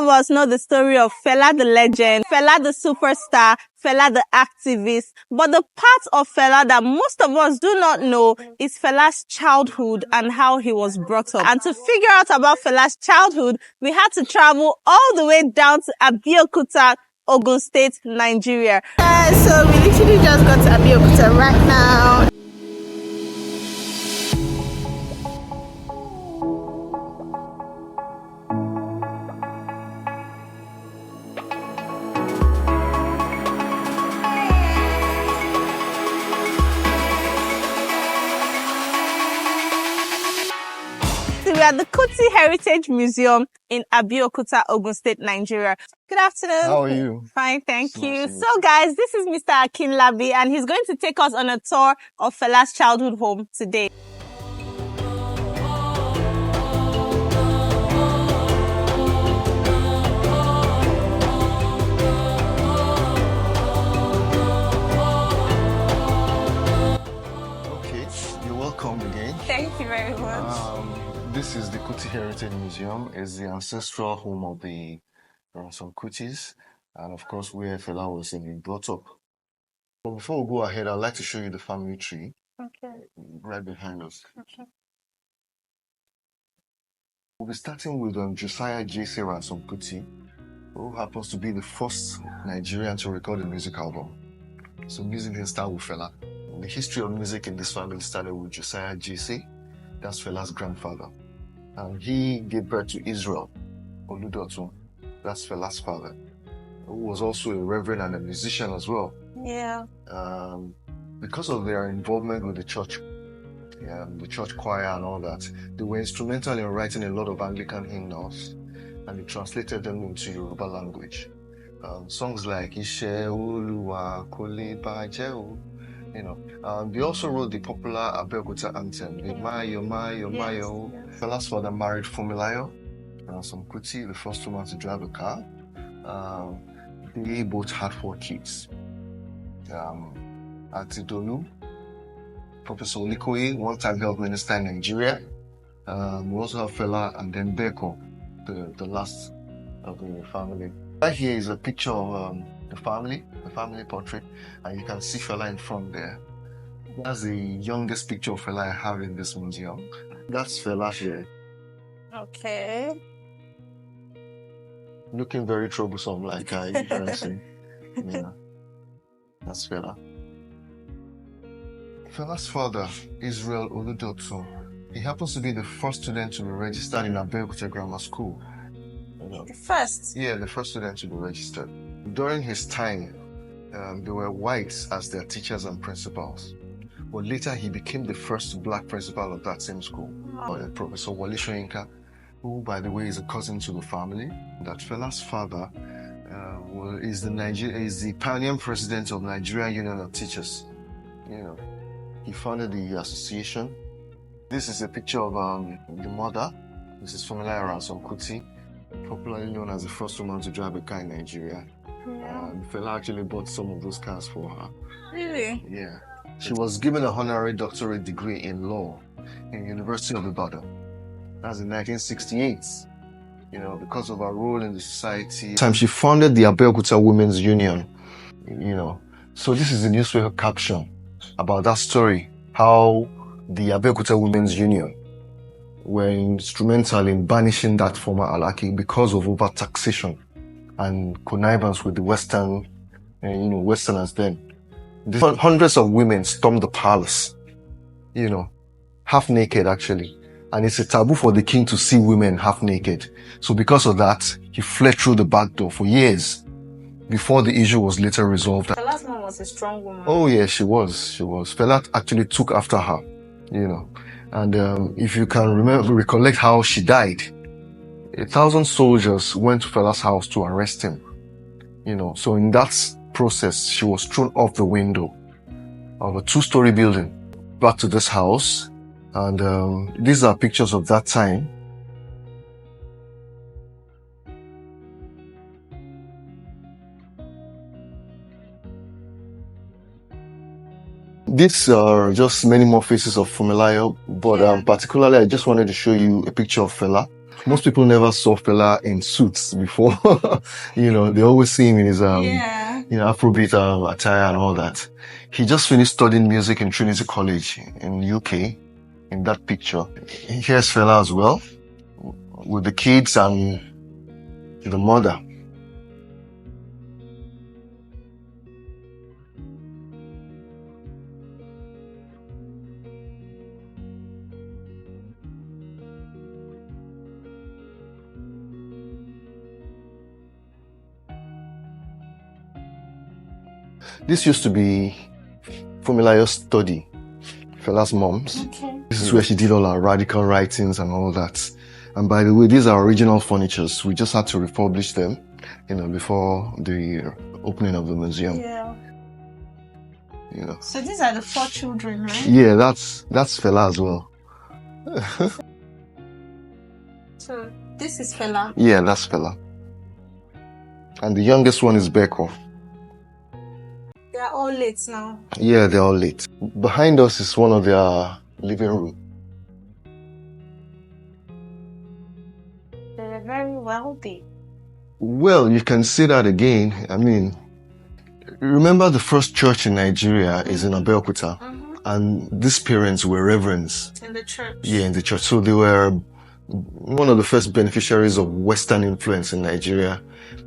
of us know the story of Fela the legend, Fela the superstar, Fela the activist. But the part of Fela that most of us do not know is Fela's childhood and how he was brought up. And to figure out about Fela's childhood, we had to travel all the way down to Abeokuta, Ogun State, Nigeria. So we literally just got to Abeokuta right now. We are at the Kuti Heritage Museum in Abeokuta, Ogun State, Nigeria. Good afternoon. How are you? Fine, thank you. So guys, this is Mr. Akinlabi and he's going to take us on a tour of Fela's childhood home today. Okay, you're welcome again. Thank you very much. This is the Kuti Heritage Museum. It's the ancestral home of the Ransome-Kutis, and of course where Fela was brought up. But before we go ahead, I'd like to show you the family tree. Okay. Right behind us. Okay. We'll be starting with Josiah J.C. Ransome-Kuti, who happens to be the first Nigerian to record a music album. So music didn't start with Fela. The history of music in this family started with Josiah J.C. That's Fela's grandfather. And he gave birth to Israel Oludotun. That's Fela's father, who was also a reverend and a musician as well. Yeah. Because of their involvement with the church choir and all that, they were instrumental in writing a lot of Anglican hymnals, and they translated them into Yoruba language. Songs like Ishe Oluwa Kole Baje, they also wrote the popular Abeokuta anthem, the Mayo, Mayo, Mayo. Fela's father married Funmilayo Ransome-Kuti, the first woman to drive a car. They both had 4 kids. Atidolu, Professor Olikoye, one-time health minister in Nigeria. We also have Fela and then Beko, the last of the family. Right here is a picture of the family portrait, and you can see Fela in front there. That's the youngest picture of Fela I have in this museum. That's Fela here. Okay. Looking very troublesome, like I can see. Yeah. That's Fela. Fela's father, Israel Oludotun, he happens to be the first student to be registered in Abeokuta Grammar School. The first? Yeah, the first student to be registered. During his time, there were whites as their teachers and principals. But later he became the first black principal of that same school. Professor Wale Soyinka, who by the way is a cousin to the family. That Fela's father is the pioneer president of Nigerian Union of Teachers. He founded the association. This is a picture of the mother. This is Funmilayo Ransome-Kuti, popularly known as the first woman to drive a car in Nigeria. Yeah. Fela actually bought some of those cars for her. Really? Yeah. She was given a honorary doctorate degree in law in University of Ibadan. That's in 1968. Because of her role in the society. She founded the Abeokuta Women's Union. So this is the newspaper caption about that story, how the Abeokuta Women's Union were instrumental in banishing that former Alaki because of overtaxation and connivance with the Westerners then. Hundreds of women stormed the palace, half naked actually. And it's a taboo for the king to see women half naked. So because of that, he fled through the back door for years before the issue was later resolved. Fela's mom was a strong woman. Oh yeah, she was. Fela actually took after her, And if you can recollect how she died, 1,000 soldiers went to Fela's house to arrest him. So in that process, she was thrown off the window of a 2-story building back to this house. And these are pictures of that time. These are just many more faces of Funmilayo, but particularly I just wanted to show you a picture of Fela. Most people never saw Fela in suits before. They always see him in his Afrobeat attire and all that. He just finished studying music in Trinity College in UK. In that picture, here's Fela as well, with the kids and the mother. This used to be Fumilayo's study, Fela's mom's. Okay. This is where she did all her radical writings and all that. And by the way, these are original furnitures. We just had to refurbish them, before the opening of the museum. Yeah. So these are the 4 children, right? Yeah, that's Fela as well. So this is Fela. Yeah, that's Fela. And the youngest one is Beko. They are all late now. Yeah, they're all late. Behind us is one of their living room. They're very wealthy. Well, you can say that again. I mean, remember the first church in Nigeria is in Abeokuta. Mm-hmm. And these parents were reverends. In the church. Yeah, in the church. So they were one of the first beneficiaries of Western influence in Nigeria,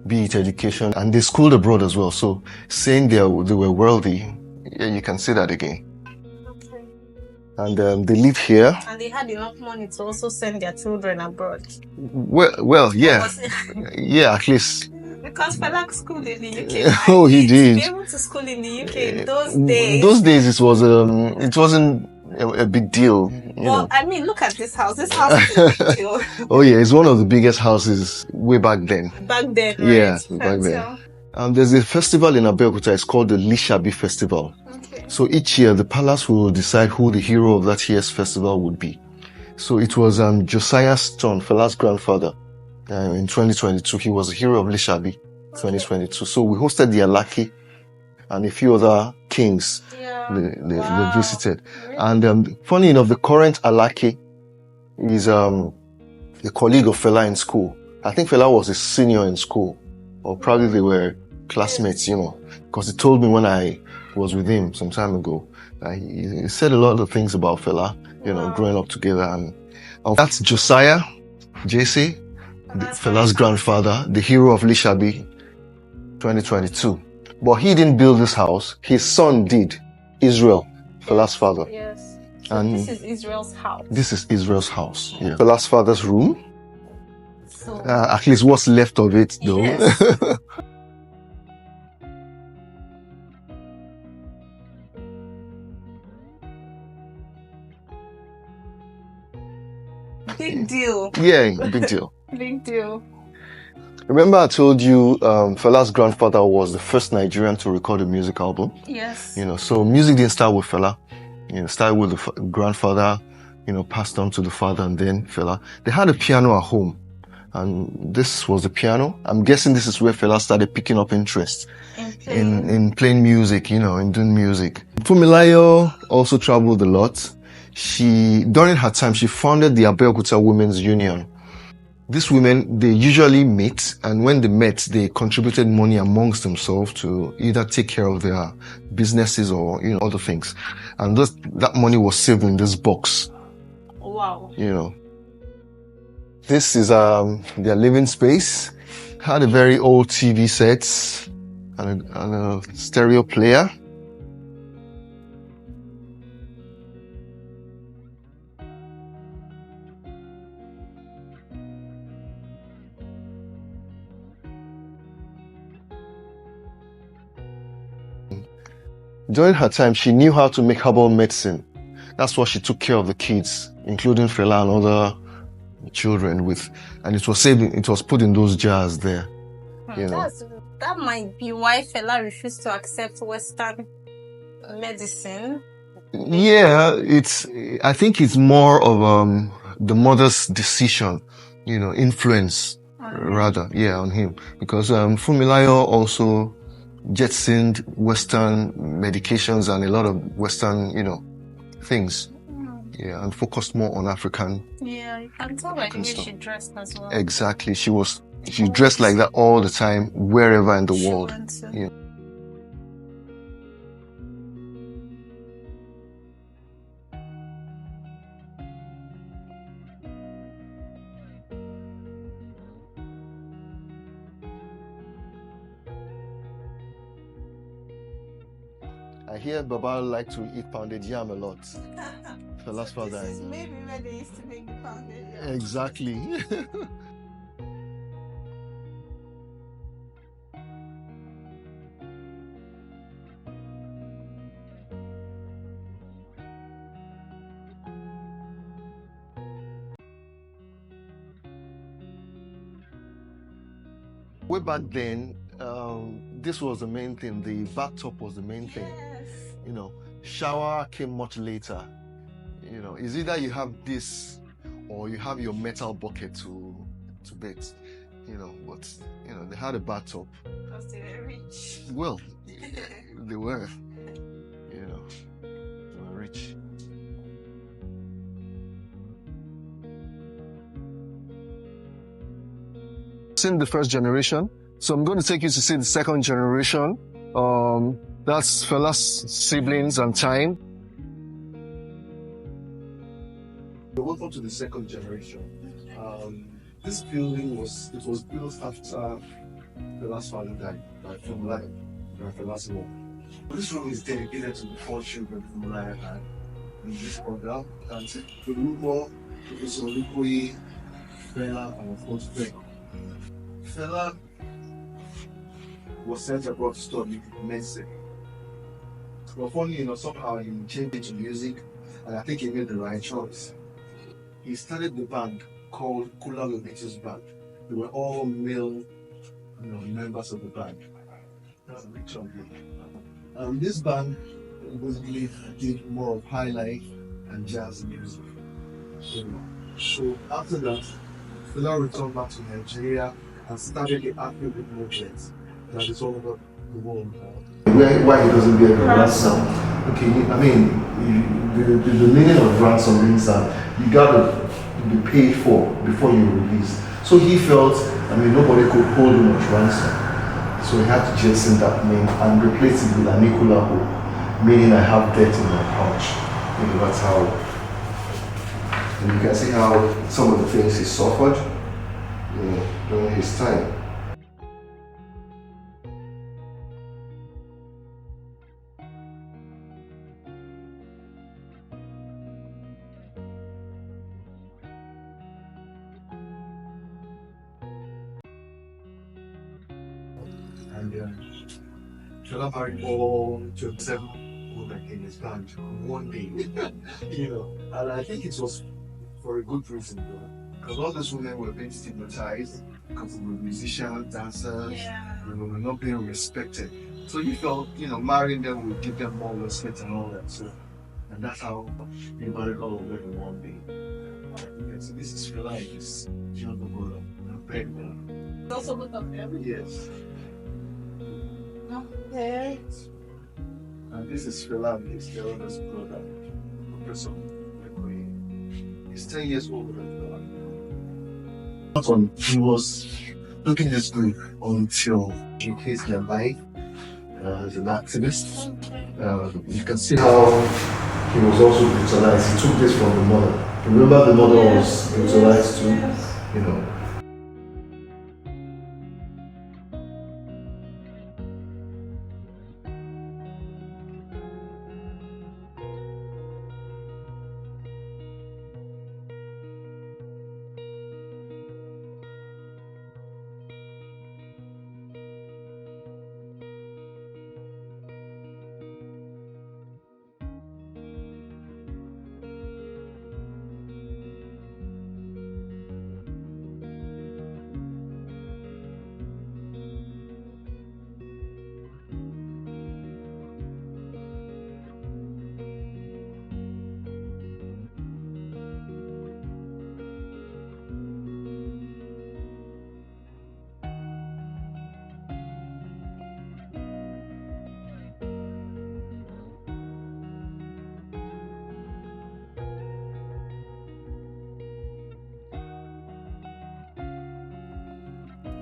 be it education, and they schooled abroad as well. So saying they were wealthy, yeah, you can say that again. Okay. And they live here. And they had enough money to also send their children abroad. Well, yeah. Yeah, at least. Because Fela schooled in the UK. Oh, he did. To be able to school in the UK in those days. Those days it wasn't a big deal. Well, I mean, look at this house. This house is a big deal. Oh yeah, it's one of the biggest houses way back then. Back then, right? Yeah, back then. There's a festival in Abeokuta. It's called the Lishabi Festival. Okay. So each year, the palace will decide who the hero of that year's festival would be. So it was Josiah's son, Fela's grandfather. In 2022, he was the hero of Lishabi 2022. So we hosted the Alaki and a few other kings. They visited. Really? And funny enough, the current Alaki is a colleague of Fela in school. I think Fela was a senior in school, or probably they were classmates, because he told me when I was with him some time ago. He said a lot of things about Fela, growing up together. And that's Josiah, JC, Fela's grandfather, the hero of Lishabi 2022. But he didn't build this house. His son did. Israel, Fela's father. Yes. So And this is Israel's house. this is Israel's house. Yeah. Fela's father's room. So At least what's left of it, though. Yes. Big deal. Yeah, big deal. Big deal. Remember I told you Fela's grandfather was the first Nigerian to record a music album? Yes. So music didn't start with Fela. Started with the grandfather, passed on to the father and then Fela. They had a piano at home. And this was the piano. I'm guessing this is where Fela started picking up interest in playing music, in doing music. Fumilayo also traveled a lot. During her time, she founded the Abeokuta Women's Union. These women, they usually meet, and when they met, they contributed money amongst themselves to either take care of their businesses or, other things. And that money was saved in this box. Wow. This is their living space. Had a very old TV set and a stereo player. During her time, she knew how to make herbal medicine. That's what she took care of the kids, including Fela and other children with, and it was put in those jars there. That might be why Fela refused to accept Western medicine. Yeah, I think it's more of the mother's decision, influence rather, on him. Because Fumilayo also jettisoned Western medications and a lot of Western, things. Yeah, and focused more on African. Yeah, you can tell by the way she dressed as well. Exactly. She dressed like that all the time, wherever in the world. Yeah. I hear Baba like to eat pounded yam a lot. Fela's father. This is maybe where they used to make the pounded yam. Exactly. Way back then, this was the main thing. The bathtub was the main thing. You know, shower came much later. You know, it's either you have this or you have your metal bucket to bathe. You know, but you know, they had a bathtub. Because they were rich. Well, they were. You know, they were rich. Seen the first generation, so I'm going to take you to see the second generation. That's Fela's siblings and time. Welcome to the second generation. This building was built after Fela's father died by Fela by Fela's mom. This room is dedicated to the 4 children Fela had in this program, and the rumor, Professor Olukoye, Fela, and of course Fela. Fela was sent abroad to study medicine. But funny enough, somehow he changed into music, and I think he made the right choice. He started the band called Kula Lobitus Band. They were all male, members of the band. That's a picture of me. This band basically did more of high life and jazz music. So after that, Fela returned back to Nigeria and started the Afrobeat movement that is all over the world now. Why he doesn't get the ransom? Okay, I mean, the meaning of ransom means that you gotta be paid for before you release. So he felt, nobody could hold him at ransom. So he had to jettison that name and replace it with Anikulaho, meaning I have debt in my pouch. That's how. And you can see how some of the things he suffered, during his time. And Fela married all 27 women in his band one day, and I think it was for a good reason, because all those women were being stigmatized because they were musicians, dancers, they were not being respected. So he felt, marrying them would give them more respect and all that. So, and that's how he married all of them in one day. So this is Fela, his younger brother, and Also both of them? Yes. Okay. And this is Fela, his eldest brother, Professor Olukoye. He's 10 years older than Fela. He was looking this good until he faced their life as an activist. You can see how he was also brutalized. He took this from the mother. Remember, the mother was brutalized too,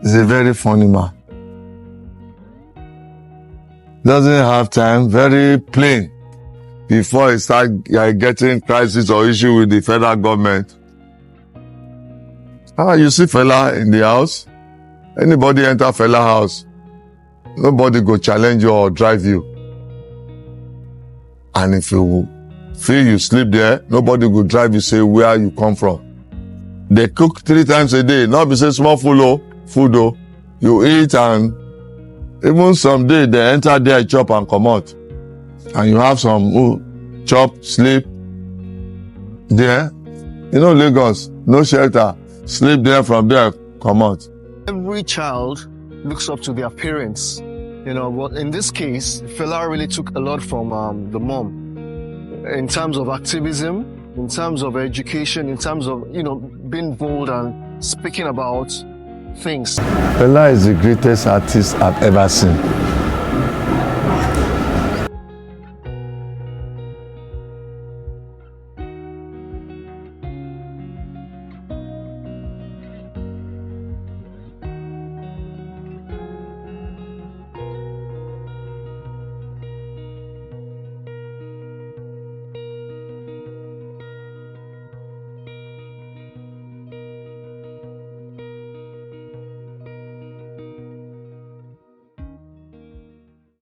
He's a very funny man. Doesn't have time, very plain. Before he start getting crisis or issue with the federal government. You see Fela in the house. Anybody enter Fela house, nobody go challenge you or drive you. And if you feel you sleep there, nobody go drive you, say where you come from. They cook 3 times a day, not be say small food though. You eat, and even some day they enter there, chop and come out. And you have some chop, sleep there. You know Lagos, no shelter. Sleep there, from there, come out. Every child looks up to their parents. You know, but in this case, Fela really took a lot from the mom. In terms of activism, in terms of education, in terms of, you know, being bold and speaking about things. Fela is the greatest artist I've ever seen.